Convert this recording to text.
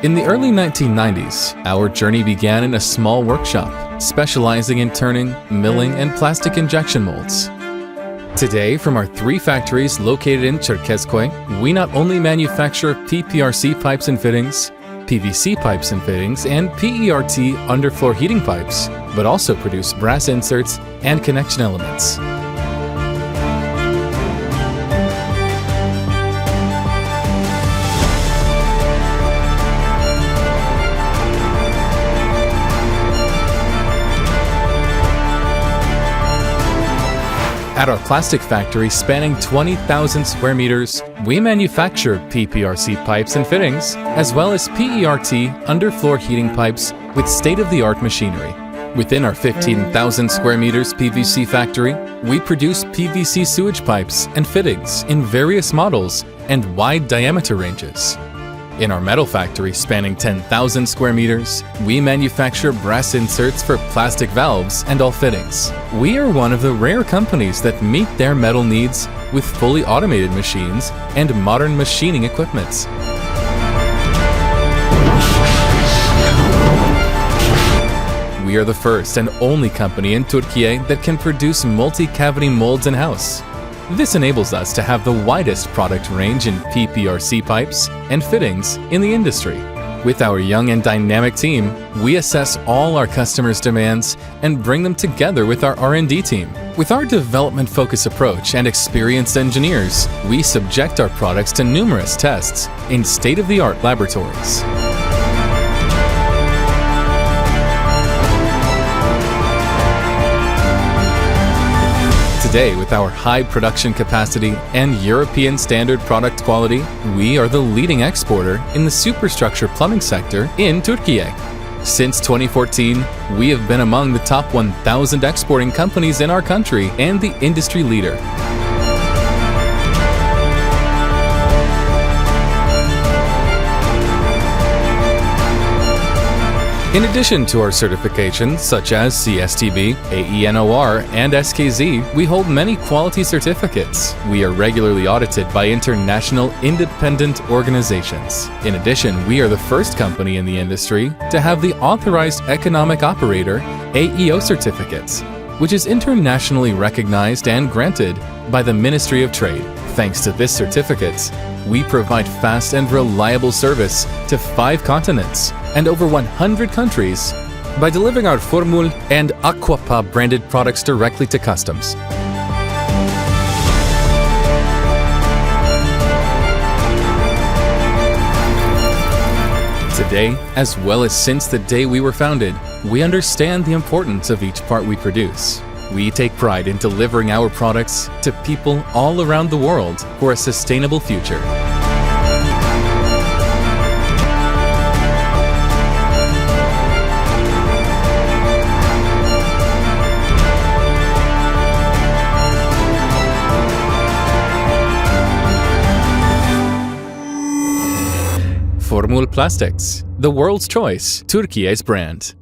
In the early 1990s, our journey began in a small workshop, specializing in turning, milling, and plastic injection molds. Today, from our 3 factories located in Çerkezköy, we not only manufacture PPRC pipes and fittings, PVC pipes and fittings, and PERT underfloor heating pipes, but also produce brass inserts and connection elements. At our plastic factory spanning 20,000 square meters, we manufacture PPRC pipes and fittings, as well as PERT underfloor heating pipes with state-of-the-art machinery. Within our 15,000 square meters PVC factory, we produce PVC sewage pipes and fittings in various models and wide diameter ranges. In our metal factory spanning 10,000 square meters, we manufacture brass inserts for plastic valves and all fittings. We are one of the rare companies that meet their metal needs with fully automated machines and modern machining equipment. We are the first and only company in Turkey that can produce multi-cavity molds in-house. This enables us to have the widest product range in PPRC pipes and fittings in the industry. With our young and dynamic team, we assess all our customers' demands and bring them together with our R&D team. With our development-focused approach and experienced engineers, we subject our products to numerous tests in state-of-the-art laboratories. Today, with our high production capacity and European standard product quality, we are the leading exporter in the superstructure plumbing sector in Turkey. Since 2014, we have been among the top 1,000 exporting companies in our country and the industry leader. In addition to our certifications such as CSTB, AENOR, and SKZ, we hold many quality certificates. We are regularly audited by international independent organizations. In addition, we are the first company in the industry to have the Authorized Economic Operator AEO certificate, which is internationally recognized and granted by the Ministry of Trade. Thanks to this certificate, we provide fast and reliable service to 5 continents and over 100 countries by delivering our Formül and Aquapa branded products directly to customs. Today, as well as since the day we were founded, we understand the importance of each part we produce. We take pride in delivering our products to people all around the world for a sustainable future. Formül Plastics, the world's choice, Turkey's brand.